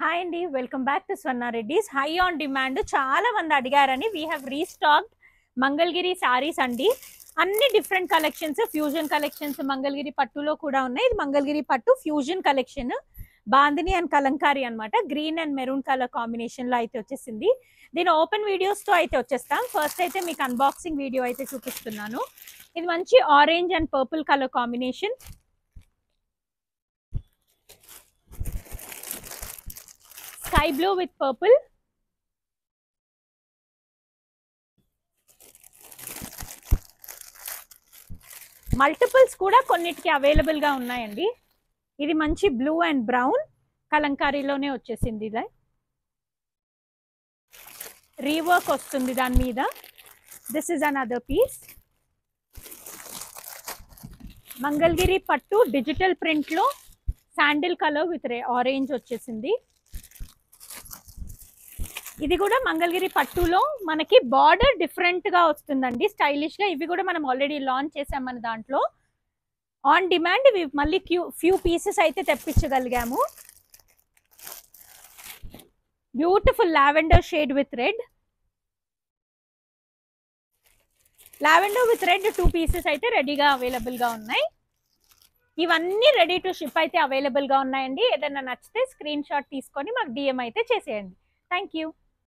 Hi అండి, welcome back to Swarna Reddy's. High on demand చాలా మంది అడిగారని we have restocked Mangalagiri sarees అండి. అన్ని different collections, fusion collections Mangalagiri పట్టులో కూడా ఉన్నాయి. ఇది మంగళగిరి పట్టు fusion collection, bandhani and kalamkari అనమాట. Green and maroon colour combination లో అయితే వచ్చేసింది. దీని ఓపెన్ వీడియోస్ తో అయితే వచ్చేస్తాం. ఫస్ట్ అయితే మీకు అన్బాక్సింగ్ వీడియో అయితే చూపిస్తున్నాను. ఇది మంచి orange and purple colour combination. Sky blue with purple. Multiples కూడా కొన్నిటికి అవైలబుల్ గా ఉన్నాయండి. ఇది మంచి బ్లూ అండ్ బ్రౌన్ కలంకారీలోనే వచ్చేసింది. ఇలా రీవర్క్ వస్తుంది దాని మీద. This is another piece. Mangalagiri పట్టు డిజిటల్ ప్రింట్ లో శాండిల్ కలర్ విత్ ఆరెంజ్ వచ్చేసింది. ఇది కూడా మంగళగిరి పట్టులో మనకి బార్డర్ డిఫరెంట్ గా వస్తుందండి, స్టైలిష్ గా. ఇవి కూడా మనం ఆల్రెడీ లాంచ్ చేసాం మన దాంట్లో. ఆన్ డిమాండ్ ఇవి మళ్ళీ ఫ్యూ పీసెస్ అయితే తెప్పించగలిగాము. Beautiful lavender shade with red. Lavender with red 2 pieces అయితే రెడీగా అవైలబుల్ గా ఉన్నాయి. ఇవన్నీ రెడీ టు షిప్ అయితే అవైలబుల్ గా ఉన్నాయండి. ఏదైనా నచ్చితే స్క్రీన్ షాట్ తీసుకొని మాకు డిఎం అయితే చేసేయండి. Thank you.